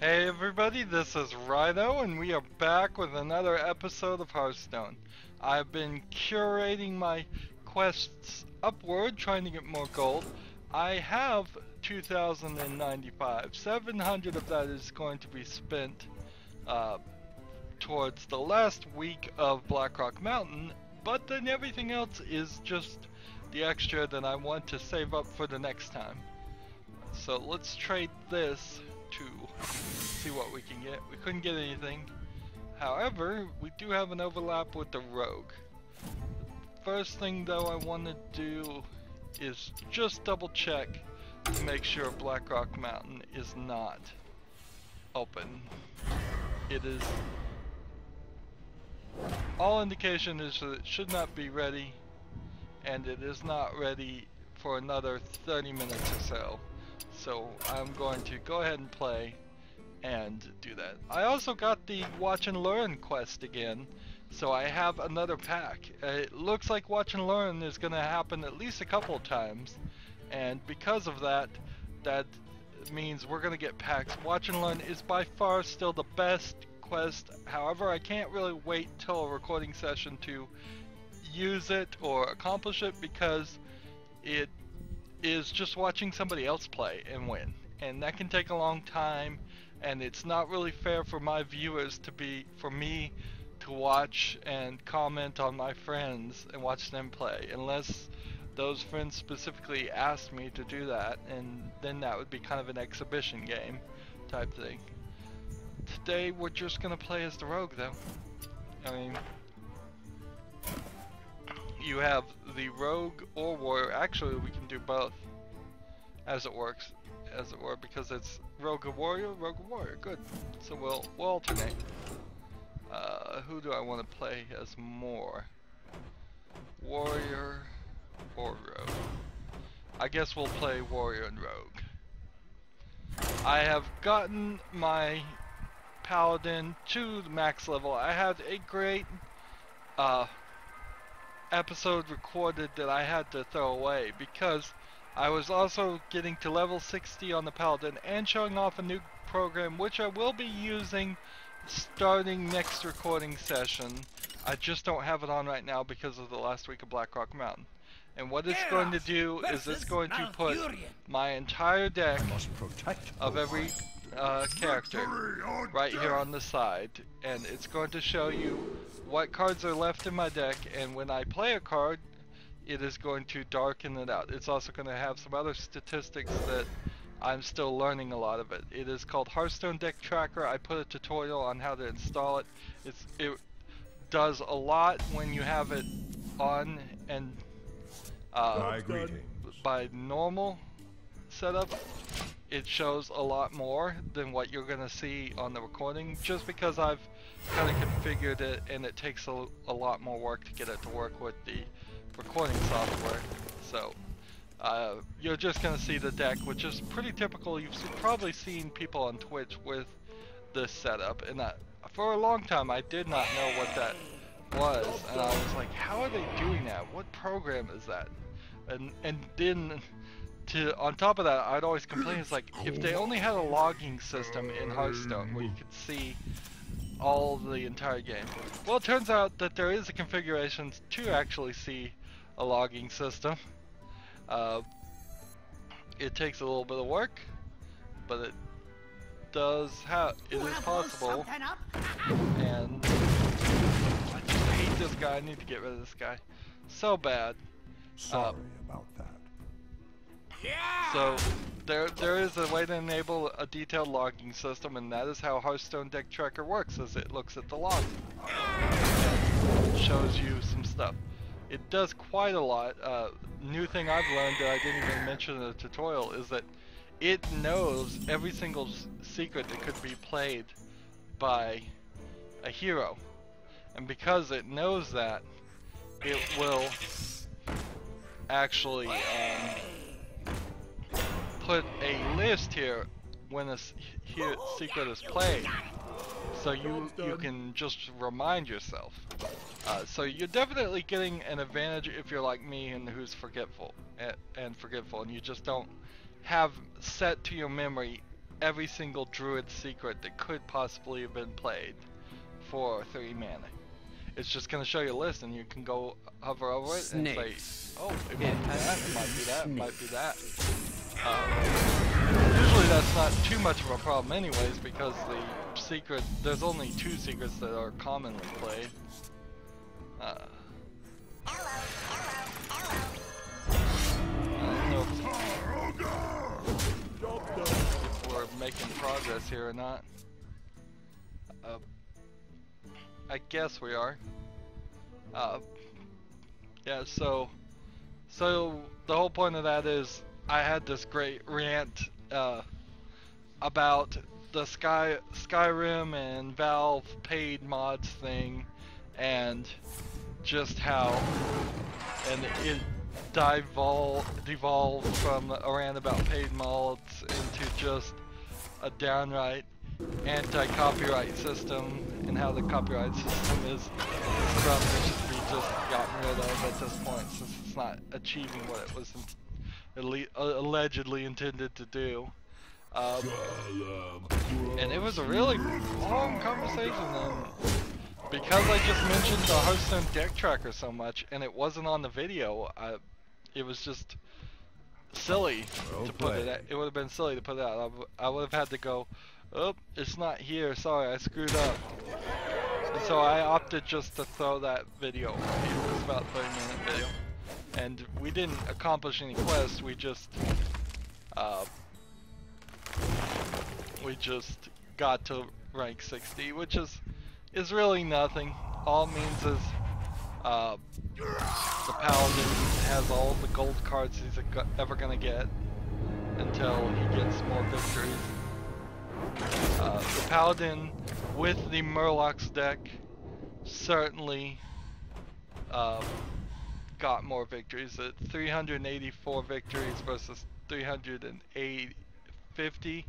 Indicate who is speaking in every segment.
Speaker 1: Hey everybody, this is Rydo, and we are back with another episode of Hearthstone. I've been curating my quests upward, trying to get more gold. I have 2,095. 700 of that is going to be spent towards the last week of Blackrock Mountain, but then everything else is just the extra that I want to save up for the next time. So let's trade this to see what we can get. We couldn't get anything. However, we do have an overlap with the rogue. First thing though I want to do is just double check to make sure Blackrock Mountain is not open. It is. All indication is that it should not be ready, and it is not ready for another 30 minutes or so. So I'm going to go ahead and play and do that. I also got the Watch and Learn quest again, so I have another pack. It looks like Watch and Learn is going to happen at least a couple of times, and because of that, that means we're going to get packs. Watch and Learn is by far still the best quest. However, I can't really wait till a recording session to use it or accomplish it, because it is just watching somebody else play and win, and that can take a long time, and it's not really fair for my viewers for me to watch and comment on my friends and watch them play, unless those friends specifically asked me to do that, and then that would be kind of an exhibition game type thing. Today we're just gonna play as the rogue though. I mean, you have the rogue or warrior. Actually, we can do both, as it works, as it were, because it's rogue or warrior, good. So we'll alternate. Who do I want to play as more? Warrior or rogue? I guess we'll play warrior and rogue. I have gotten my paladin to the max level. I had a great episode recorded that I had to throw away because I was also getting to level 60 on the paladin and showing off a new program which I will be using starting next recording session. I just don't have it on right now because of the last week of Blackrock Mountain. And what it's going to do is it's going to put my entire deck of every character right here on the side, and it's going to show you what cards are left in my deck, and when I play a card it is going to darken it out. It's also going to have some other statistics that I'm still learning a lot of it. It is called Hearthstone Deck Tracker. I put a tutorial on how to install it. It does a lot when you have it on, and by normal setup it shows a lot more than what you're gonna see on the recording, just because I've kind of configured it and it takes a lot more work to get it to work with the recording software. So you're just gonna see the deck, which is pretty typical. You've probably seen people on Twitch with this setup, and for a long time I did not know what that was, and I was like, how are they doing that? What program is that? And then on top of that, I'd always complain, it's like, if they only had a logging system in Hearthstone where you could see all the entire game. Well, it turns out that there is a configuration to actually see a logging system. It takes a little bit of work, but it is possible. And I just hate this guy. I need to get rid of this guy so bad.
Speaker 2: Sorry about that.
Speaker 1: So there is a way to enable a detailed logging system, and that is how Hearthstone Deck Tracker works. Is it looks at the log and shows you some stuff. It does quite a lot. New thing I've learned that I didn't even mention in the tutorial is that it knows every single secret that could be played by a hero, and because it knows that, it will actually put a list here when a secret is played, so you can just remind yourself. So you're definitely getting an advantage if you're like me and who's forgetful and you just don't have set to your memory every single druid secret that could possibly have been played for 3 mana. It's just going to show you a list, and you can go hover over it and say, oh, it might be that, it might be that, it might be that. Usually that's not too much of a problem anyways, because the secret, there's only 2 secrets that are commonly played. I don't know if we're making progress here or not. I guess we are. Yeah, so the whole point of that is I had this great rant about the Skyrim and Valve paid mods thing, and just how it devolved from a rant about paid mods into just a downright anti-copyright system, and how the copyright system is something that should be just gotten rid of at this point, since it's not achieving what it was allegedly intended to do. And it was a really long conversation, and because I just mentioned the Hearthstone deck tracker so much, and it wasn't on the video, it was just silly to put it out. It would have been silly to put it out. I would have had to go, oh, it's not here, sorry, I screwed up. And so I opted just to throw that video away. It was about a 30-minute video. And we didn't accomplish any quests, we just got to rank 60, which is really nothing. All it means is the Paladin has all the gold cards he's ever gonna get until he gets more victories. The Paladin with the Murlocs deck certainly got more victories. At 384 victories versus 350,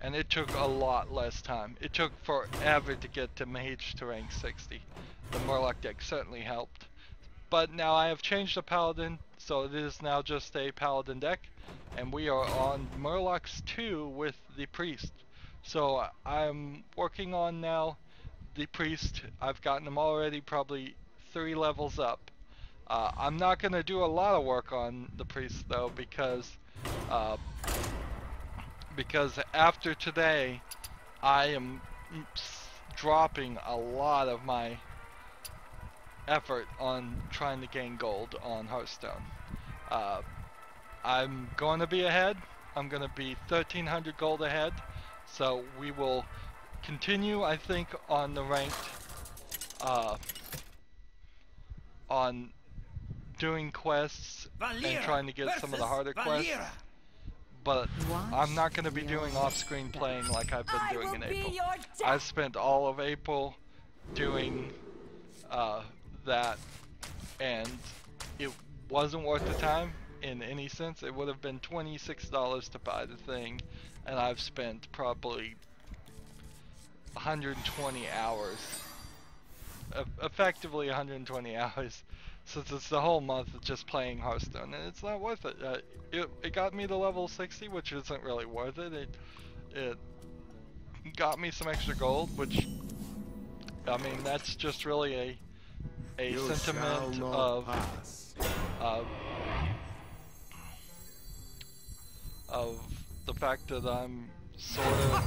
Speaker 1: and it took a lot less time. It took forever to get to Mage to rank 60. The Murloc deck certainly helped. But now I have changed the Paladin, so it is now just a Paladin deck, and we are on Murlocs 2 with the Priest. So I'm working on now the Priest. I've gotten him already probably 3 levels up. I'm not going to do a lot of work on the Priest though, because after today I am dropping a lot of my effort on trying to gain gold on Hearthstone. I'm going to be ahead. I'm going to be 1,300 gold ahead, so we will continue, I think, on the ranked on doing quests and trying to get some of the harder quests, but I'm not going to be doing off-screen playing like I've been doing in April. I've spent all of April doing that, and it wasn't worth the time in any sense. It would have been $26 to buy the thing, and I've spent probably 120 hours, effectively 120 hours, since it's the whole month of just playing Hearthstone, and it's not worth it. It got me to level 60, which isn't really worth it. It got me some extra gold, which, I mean, that's just really a sentiment of the fact that I'm sort of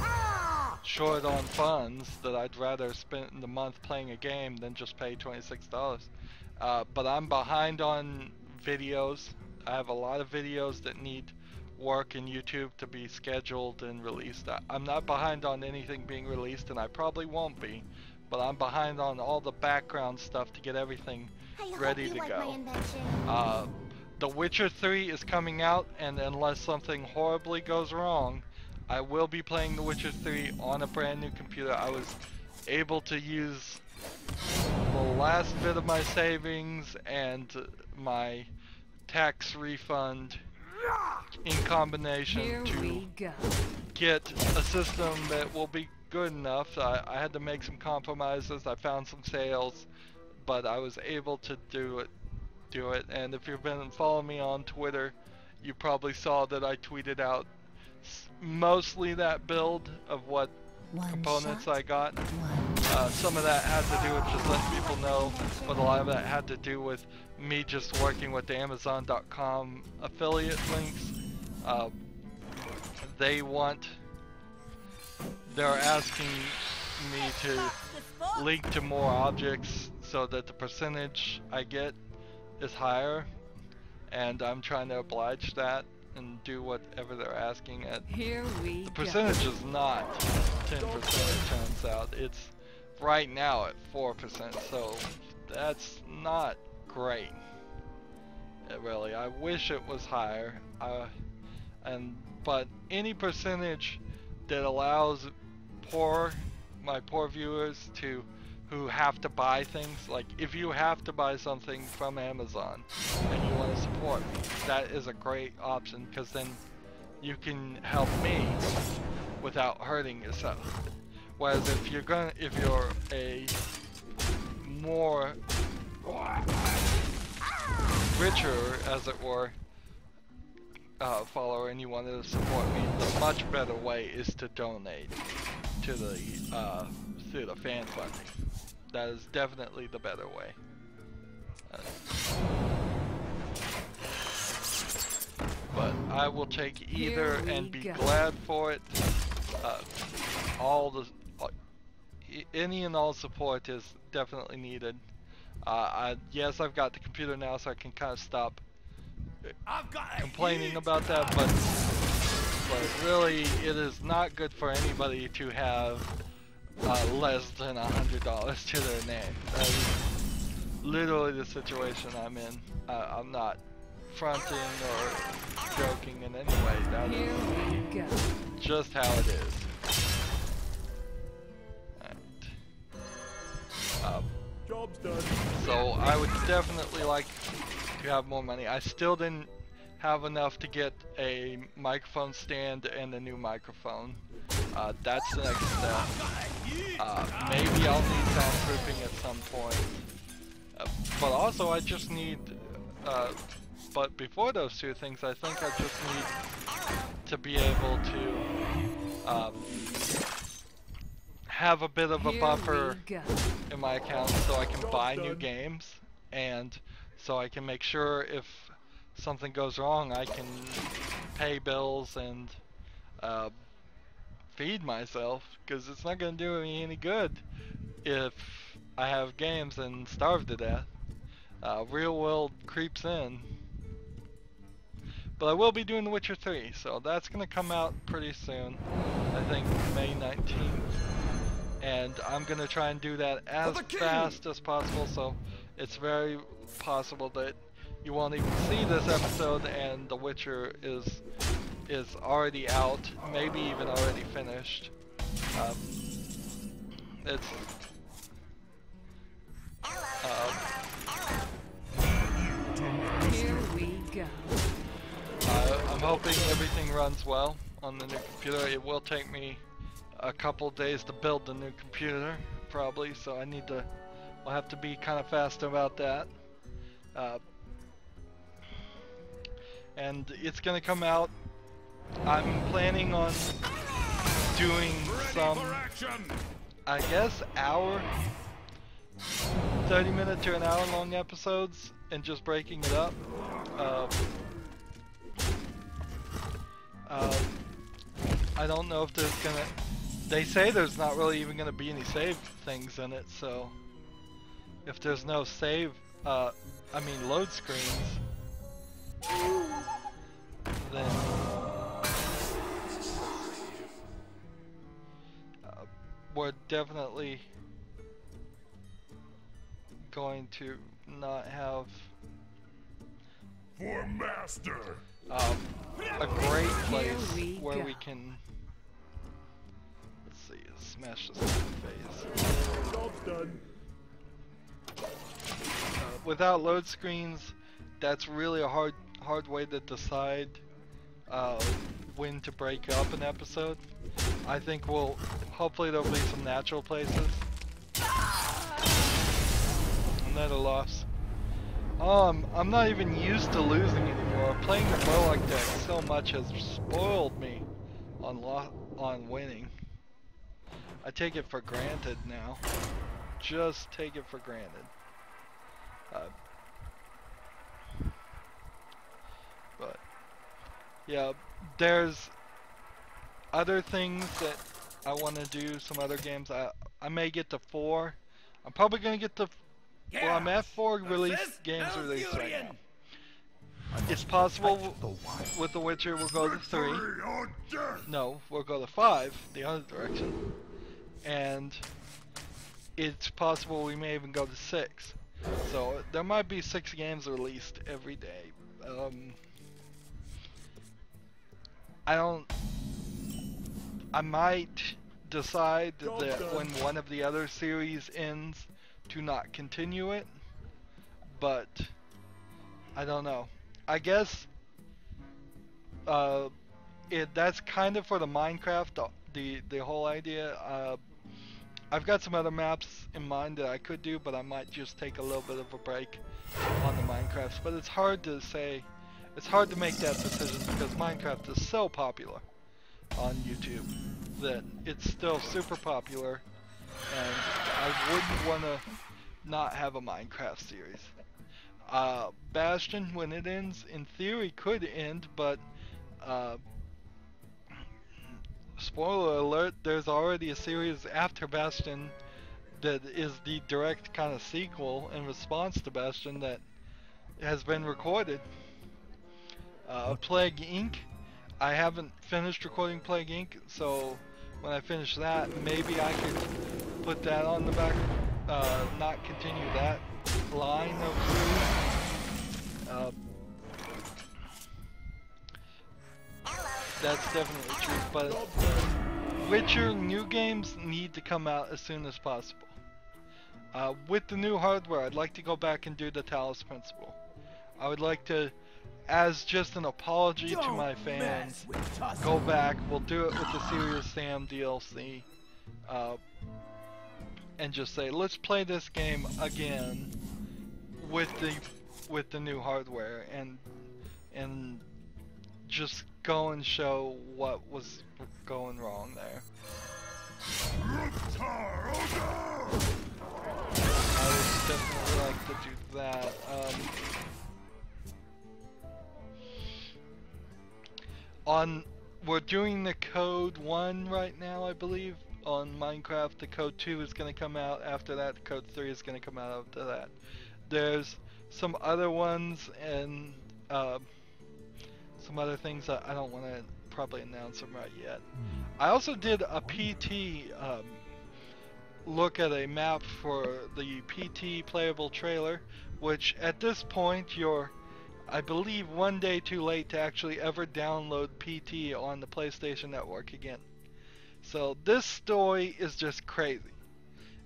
Speaker 1: short on funds, that I'd rather spend the month playing a game than just pay $26. But I'm behind on videos. I have a lot of videos that need work in YouTube to be scheduled and released. I'm not behind on anything being released, and I probably won't be, but I'm behind on all the background stuff to get everything ready to go. The Witcher 3 is coming out, and unless something horribly goes wrong, I will be playing The Witcher 3 on a brand new computer. I was able to use the last bit of my savings and my tax refund in combination to get a system that will be good enough. I had to make some compromises. I found some sales, but I was able to do it. And if you've been following me on Twitter, you probably saw that I tweeted out mostly that build of what components I got. Some of that had to do with just letting people know, but a lot of that had to do with me just working with the Amazon.com affiliate links. They're asking me to link to more objects so that the percentage I get is higher, and I'm trying to oblige that and do whatever they're asking at. The percentage is not 10%, it turns out. It's right now at 4%, so that's not great. Really, I wish it was higher. But any percentage that allows my poor viewers who have to buy things, like if you have to buy something from Amazon and you want to support me, that is a great option, because then you can help me without hurting yourself. Whereas if you're a more richer, as it were, follower and you want to support me, the much better way is to donate to the through the fan funding. That is definitely the better way. But I will take either and be glad for it. Any and all support is definitely needed. Yes, I've got the computer now, so I can kind of stop complaining about that, but really it is not good for anybody to have less than $100 to their name. That is literally the situation I'm in. I'm not fronting or joking in any way. That is just how it is.
Speaker 2: Job's done.
Speaker 1: So I would definitely like to have more money. I still didn't have enough to get a microphone stand and a new microphone. That's the next step. Maybe I'll need soundproofing at some point. But also I just need, but before those two things, I think I just need to be able to have a bit of a buffer in my account so I can buy new games, and so I can make sure if something goes wrong I can pay bills and feed myself, because it's not going to do me any good if I have games and starve to death. Real world creeps in. But I will be doing The Witcher 3, so that's going to come out pretty soon. I think May 19th. And I'm going to try and do that as fast as possible, so it's very possible that you won't even see this episode and The Witcher is already out, maybe even already finished.
Speaker 3: Here we go.
Speaker 1: I'm hoping everything runs well on the new computer. It will take me a couple days to build the new computer, probably, so we'll have to be kind of fast about that. And it's gonna come out. I'm planning on doing some, I guess, 30-minute to an hour long episodes and just breaking it up. I don't know if there's gonna, they say there's not really even gonna be any save things in it, so if there's no save, load screens, then we're definitely going to not have
Speaker 2: For master.
Speaker 1: a great place where we can, let's see, smash this in the face.
Speaker 2: Job's done.
Speaker 1: Without load screens, that's really a hard way to decide when to break up an episode. I think hopefully there'll be some natural places. Another loss. I'm not even used to losing anymore. Playing the Murloc deck so much has spoiled me. on winning. I take it for granted now. Just take it for granted. But yeah, there's other things that I want to do. Some other games. I may get to 4. I'm probably gonna get to. Well, I'm at 4 release games released right now. It's possible with The Witcher we'll go to 3. No, we'll go to 5, the other direction. And it's possible we may even go to 6. So there might be 6 games released every day. I might decide that when one of the other series ends to not continue it, but I don't know. I guess that's kind of for the Minecraft, the whole idea. I've got some other maps in mind that I could do, but I might just take a little bit of a break on the Minecrafts. But it's hard to say, it's hard to make that decision because Minecraft is so popular on YouTube that it's still super popular, and I wouldn't want to not have a Minecraft series. Bastion, when it ends, in theory could end, but spoiler alert, there's already a series after Bastion that is the direct kind of sequel in response to Bastion that has been recorded. Plague Inc. I haven't finished recording Plague Inc., so when I finish that, maybe I could put that on the back, not continue that line of series. That's definitely true, but Witcher new games need to come out as soon as possible. With the new hardware, I'd like to go back and do the Talos Principle. I would like to, as just an apology to my fans, go back, we'll do it with the Serious Sam DLC, and just say, let's play this game again with the new hardware, and just go and show what was going wrong there. I would definitely like to do that. We're doing the Code 1 right now, I believe, on Minecraft. The Code 2 is going to come out after that. The Code 3 is going to come out after that. There's some other ones and some other things that I don't want to probably announce them right yet. I also did a PT look at a map for the PT playable trailer, which at this point you're, I believe, one day too late to actually ever download PT on the PlayStation Network again. So this story is just crazy.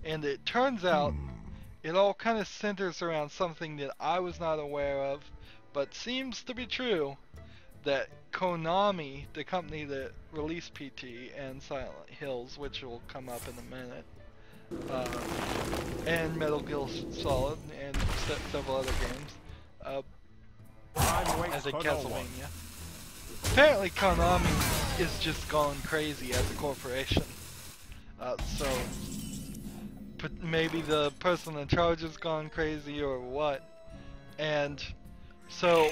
Speaker 1: And it turns out it all kind of centers around something that I was not aware of, but seems to be true, that Konami, the company that released PT and Silent Hills, which will come up in a minute, and Metal Gear Solid and several other games, as a Castlevania. Apparently Konami is just going crazy as a corporation. So maybe the person in charge has gone crazy or what. And so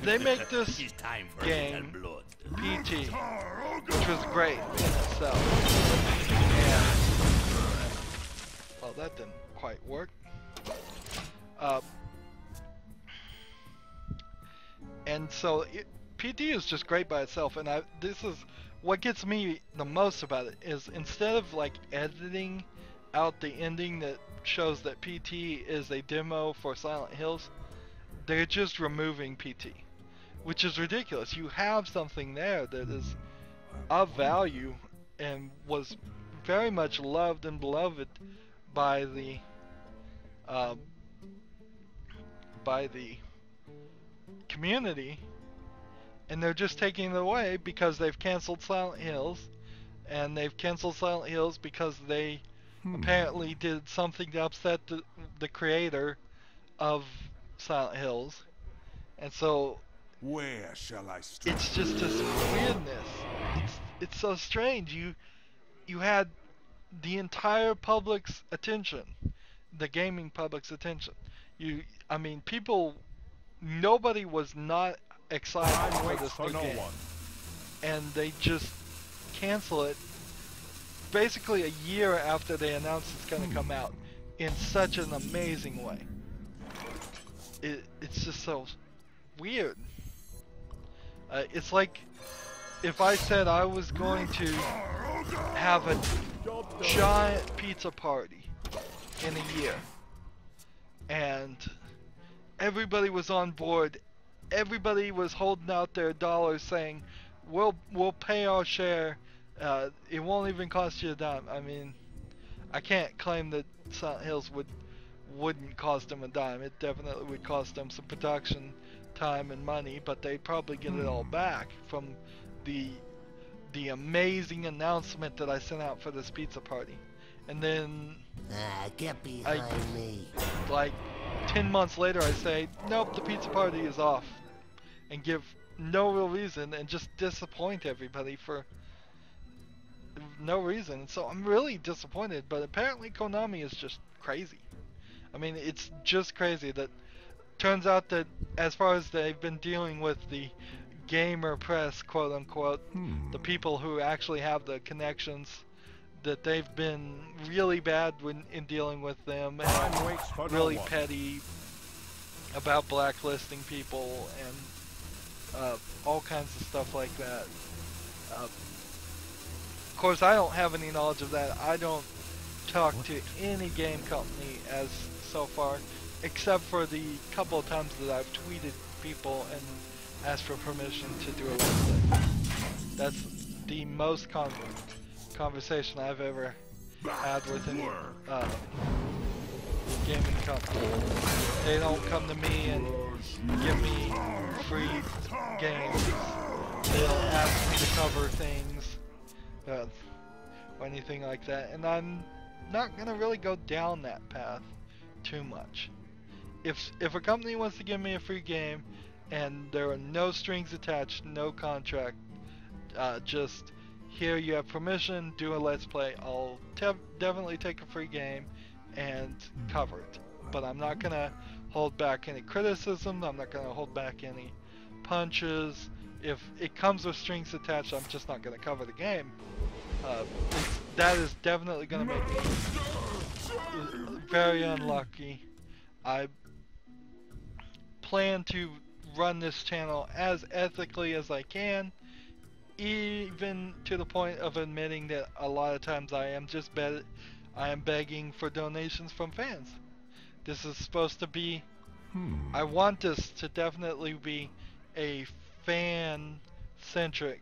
Speaker 1: they make this game, PT, which was great in itself. And, well, that didn't quite work. And so PT is just great by itself, and this is what gets me the most about it, is instead of like editing out the ending that shows that PT is a demo for Silent Hills, they're just removing PT, which is ridiculous. You have something there that is of value and was very much loved and beloved by the community, and they're just taking it away because they've canceled Silent Hills, and they've canceled Silent Hills because they apparently did something to upset the creator of Silent Hills, and so
Speaker 2: where shall I start?
Speaker 1: it's just this weirdness. it's so strange. You had the entire public's attention, the gaming public's attention. I mean, nobody was not excited for this new game, and they just cancel it basically a year after they announced it's going to come out in such an amazing way. It's just so weird. It's like if I said I was going to have a giant pizza party in a year, and everybody was on board, everybody was holding out their dollars saying, we'll pay our share, it won't even cost you a dime. I mean, I can't claim that Silent Hills wouldn't cost them a dime. It definitely would cost them some production time and money, but they'd probably get it all back from the amazing announcement that I sent out for this pizza party. And then
Speaker 3: get behind me.
Speaker 1: Like 10 months later I say, nope, the pizza party is off, and give no real reason and just disappoint everybody for no reason. So I'm really disappointed, but apparently Konami is just crazy. I mean, it's just crazy that turns out that as far as they've been dealing with the gamer press, quote unquote, the people who actually have the connections, that they've been really bad in dealing with them, and really petty about blacklisting people and all kinds of stuff like that. Of course, I don't have any knowledge of that. I don't talk to any game company as so far, except for the couple of times that I've tweeted people and asked for permission to do a Let's Play. That's the most conversation I've ever had with any gaming company. They don't come to me and give me free games. They don't ask me to cover things or anything like that, and I'm not gonna really go down that path too much. If a company wants to give me a free game and there are no strings attached, no contract, just here you have permission, do a Let's Play, I'll definitely take a free game and cover it. But I'm not gonna hold back any criticism, I'm not gonna hold back any punches. If it comes with strings attached, I'm just not gonna cover the game. That is definitely gonna make me very unlucky. I plan to run this channel as ethically as I can, even to the point of admitting that a lot of times I am begging for donations from fans. This is supposed to be, I want this to definitely be a fan-centric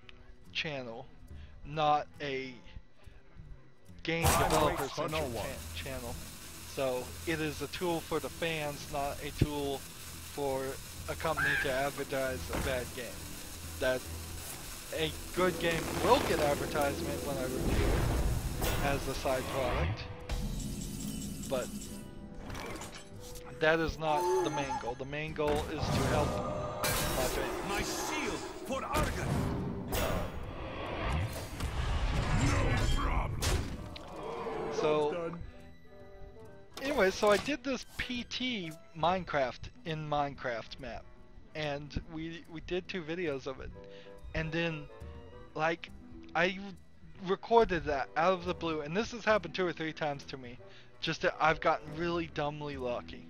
Speaker 1: channel, not a game developer-centric channel. So it is a tool for the fans, not a tool for a company to advertise a bad game. That a good game will get advertisement when I review it as a side product, but that is not the main goal. The main goal is to help my fans.
Speaker 2: My shield for Argon.
Speaker 1: So anyway, so I did this PT Minecraft in Minecraft map, and we did 2 videos of it, and then like I recorded that out of the blue, and this has happened 2 or 3 times to me, just that I've gotten really dumbly lucky.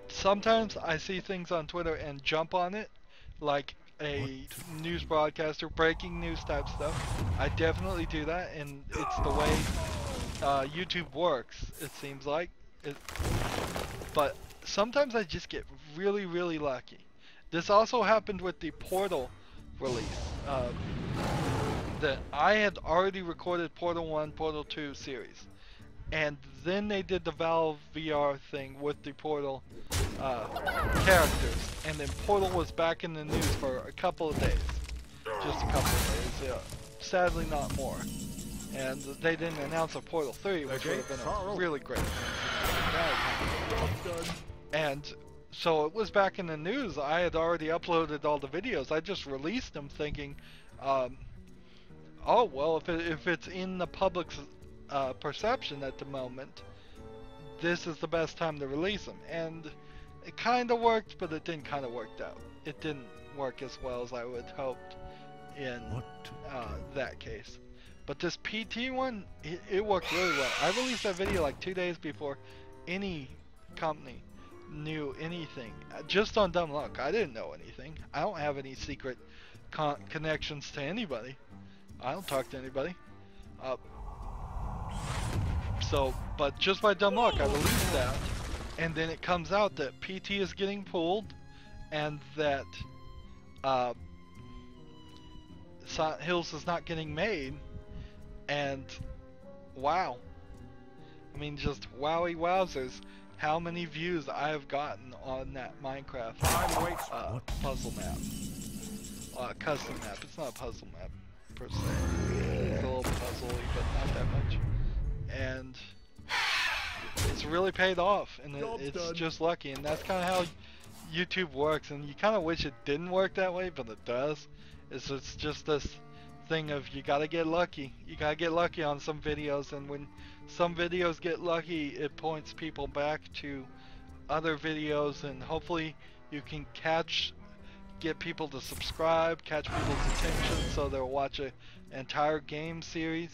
Speaker 1: Sometimes I see things on Twitter and jump on it, like a news broadcaster, breaking news type stuff. I definitely do that, and it's the way YouTube works, it seems like. But sometimes I just get really, really lucky. This also happened with the Portal release. That I had already recorded Portal 1, Portal 2 series, and then they did the Valve VR thing with the Portal characters, and then Portal was back in the news for a couple of days. Just a couple of days, sadly not more. And they didn't announce a Portal 3, which would have been a really great thing. And so it was back in the news. I had already uploaded all the videos. I just released them thinking, oh well, if it's in the public's perception at the moment, this is the best time to release them. And it kind of worked, but it didn't kind of work out. It didn't work as well as I would hoped in that case. But this PT one, it worked really well. I released that video like 2 days before any company knew anything. Just on dumb luck. I didn't know anything. I don't have any secret connections to anybody. I don't talk to anybody. But just by dumb luck, I released that, and then it comes out that PT is getting pulled, and that Silent Hills is not getting made, and wow. I mean, just wowie wowzers, how many views I have gotten on that Minecraft puzzle map. Custom map. It's not a puzzle map, per se. It's a little puzzly, but not that much. And it's really paid off, and it's just lucky, and that's kind of how YouTube works, and you kind of wish it didn't work that way, but it does. It's just this thing of you gotta get lucky. You gotta get lucky on some videos, and when some videos get lucky, it points people back to other videos, and hopefully you can get people to subscribe, catch people's attention so they'll watch an entire game series.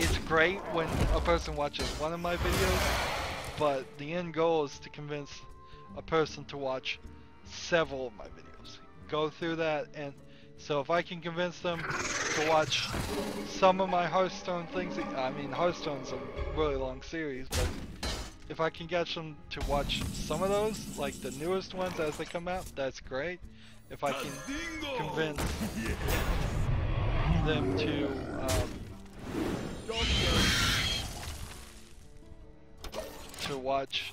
Speaker 1: It's great when a person watches one of my videos, but the end goal is to convince a person to watch several of my videos. Go through that, and so if I can convince them to watch some of my Hearthstone things, I mean Hearthstone's a really long series, but if I can get them to watch some of those, like the newest ones as they come out, that's great. If I can convince them to watch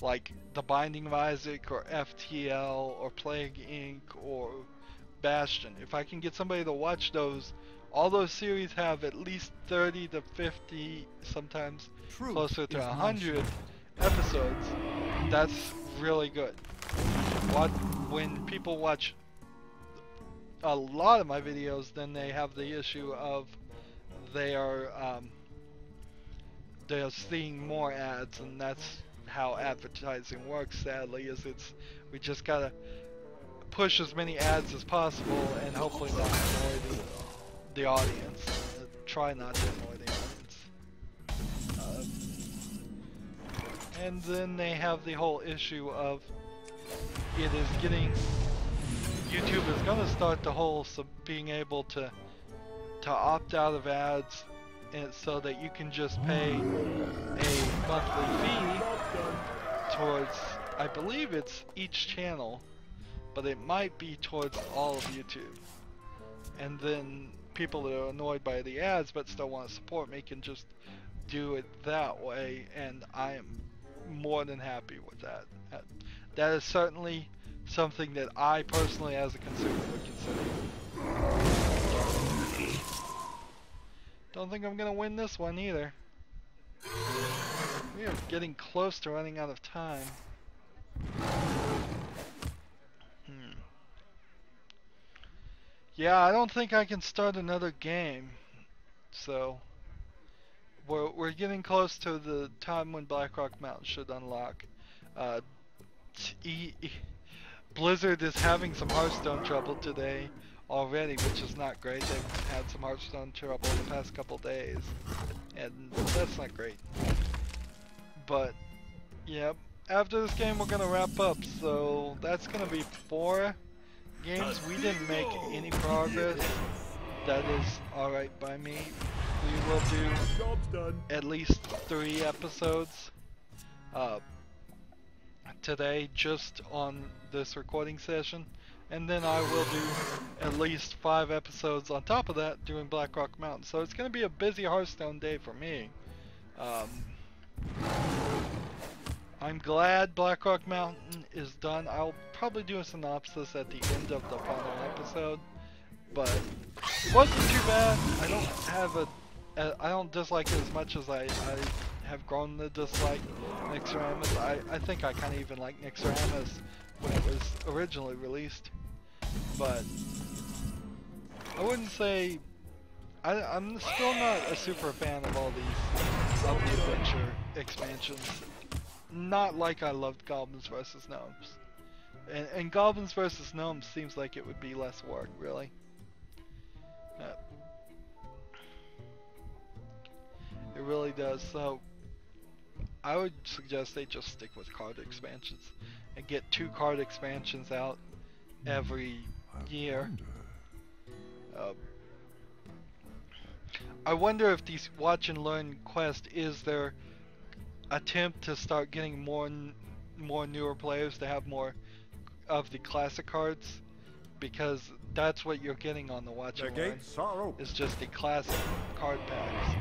Speaker 1: like The Binding of Isaac or FTL or Plague Inc. or Bastion, if I can get somebody to watch those, all those series have at least 30 to 50, sometimes closer to 100 episodes. That's really good. When people watch a lot of my videos, then they have the issue of they're seeing more ads, and that's how advertising works, sadly, is we just gotta push as many ads as possible and hopefully not annoy the audience. Try not to annoy the audience. And then they have the whole issue of YouTube is gonna start the whole being able to opt out of ads, and so that you can just pay a monthly fee towards, I believe it's each channel, but it might be towards all of YouTube. And then people that are annoyed by the ads but still want to support me can just do it that way, and I am more than happy with that. That is certainly something that I personally as a consumer would consider. Don't think I'm gonna win this one either. We are getting close to running out of time. Yeah, I don't think I can start another game. So we're getting close to the time when Blackrock Mountain should unlock. Blizzard is having some Hearthstone trouble today already, which is not great. They've had some Hearthstone trouble in the past couple days, and that's not great. But yeah, after this game we're gonna wrap up, so that's gonna be 4 games. We didn't make any progress. That is alright by me. We will do at least 3 episodes today just on this recording session, and then I will do at least 5 episodes on top of that doing Blackrock Mountain. So it's going to be a busy Hearthstone day for me. I'm glad Blackrock Mountain is done. I'll probably do a synopsis at the end of the final episode, but it wasn't too bad. I don't dislike it as much as I have grown to dislike Nixaramus. I think I kind of even like Nixaramus when it was originally released, but I wouldn't say I'm still not a super fan of all these of the adventure expansions. Not like I loved Goblins vs. Gnomes. And Goblins vs. Gnomes seems like it would be less work, really. It really does. So I would suggest they just stick with card expansions and get 2 card expansions out every year. I wonder if these watch and learn quest is their attempt to start getting more newer players to have more of the classic cards, because that's what you're getting on the watch and learn. Is just the classic card packs.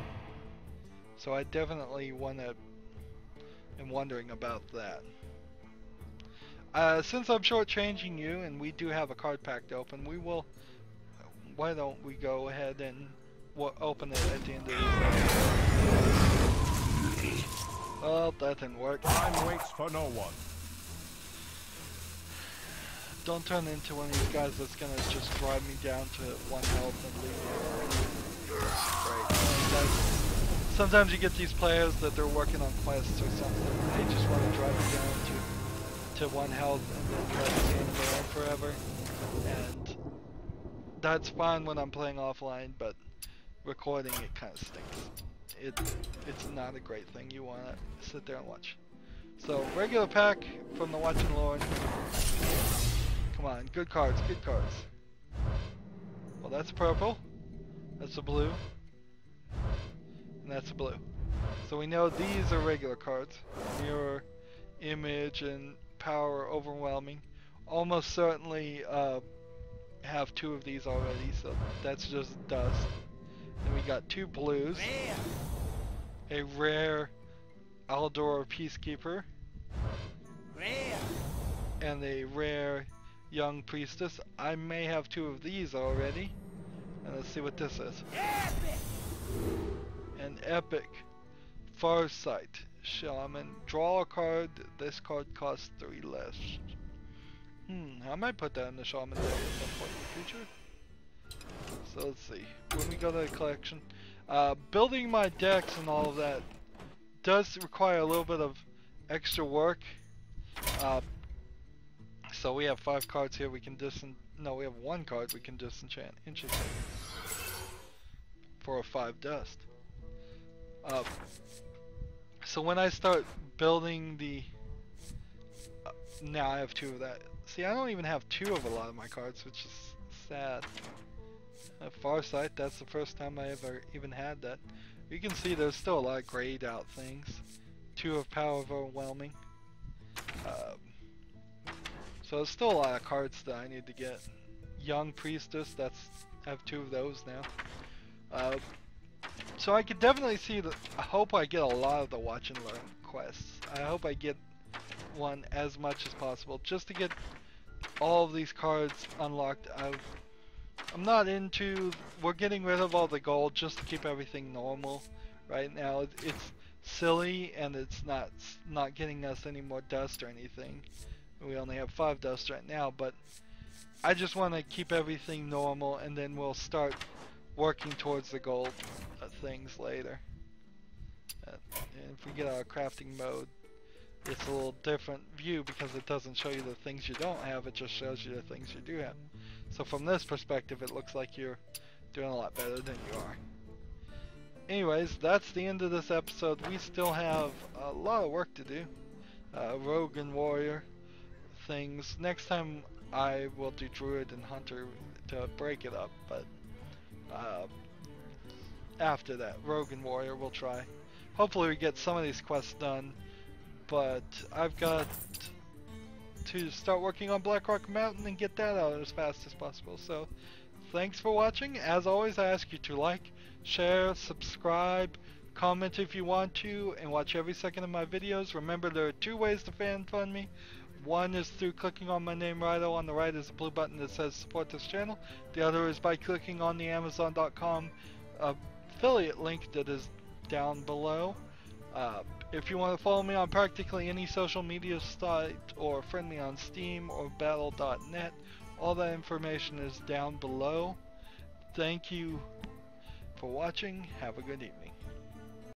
Speaker 1: So I definitely am wondering about that. Since I'm shortchanging you and we do have a card pack to open, why don't we go ahead and open it at the end of this episode. Well, that didn't work.
Speaker 2: Time waits for no one.
Speaker 1: Don't turn into one of these guys that's gonna just drive me down to 1 health and leave me. Great. Sometimes you get these players that they're working on quests or something. They just want to drive you down to 1 health and then let the game go on forever. And that's fine when I'm playing offline, but recording it kind of stinks. It's not a great thing. You want to sit there and watch. So regular pack from the Watch and Learn. Come on, good cards, good cards. Well, that's purple. That's a blue. And that's a blue. So we know these are regular cards. Mirror, Image, and Power Overwhelming. Almost certainly have 2 of these already, so that's just dust. Then we got 2 blues. A rare Aldor Peacekeeper. And a rare Young Priestess. I may have 2 of these already. And let's see what this is. An epic Farsight Shaman. Draw a card. This card costs 3 less. I might put that in the Shaman deck at some point in the future. So let's see. When we go to the collection, building my decks and all of that does require a little bit of extra work. So we have 5 cards here we can no, we have 1 card we can disenchant. Interesting. For a 5 dust. So when I start building now I have 2 of that. See, I don't even have 2 of a lot of my cards, which is sad. Farsight, that's the first time I ever even had that. You can see there's still a lot of grayed out things. 2 of Power Overwhelming. So there's still a lot of cards that I need to get. Young Priestess, I have 2 of those now. So I could definitely see I hope I get a lot of the Watch and Learn quests. I hope I get one as much as possible, just to get all of these cards unlocked. I'm not into, we're getting rid of all the gold just to keep everything normal right now. It's silly, and it's not getting us any more dust or anything. We only have 5 dust right now, but I just want to keep everything normal, and then we'll start working towards the gold things later. And if we get our crafting mode, it's a little different view because it doesn't show you the things you don't have, it just shows you the things you do have. So from this perspective, it looks like you're doing a lot better than you are. Anyways, that's the end of this episode. We still have a lot of work to do. Rogue and Warrior things. Next time I will do Druid and Hunter to break it up, but after that, Rogue and Warrior we'll try. Hopefully we get some of these quests done, but I've got to start working on Blackrock Mountain and get that out as fast as possible. So thanks for watching. As always, I ask you to like, share, subscribe, comment if you want to, and watch every second of my videos. Remember, there are 2 ways to fan fund me. One is through clicking on my name, Rydo. On the right is a blue button that says support this channel. The other is by clicking on the Amazon.com affiliate link that is down below. If you want to follow me on practically any social media site, or friend me on Steam or battle.net, all that information is down below. Thank you for watching. Have a good evening.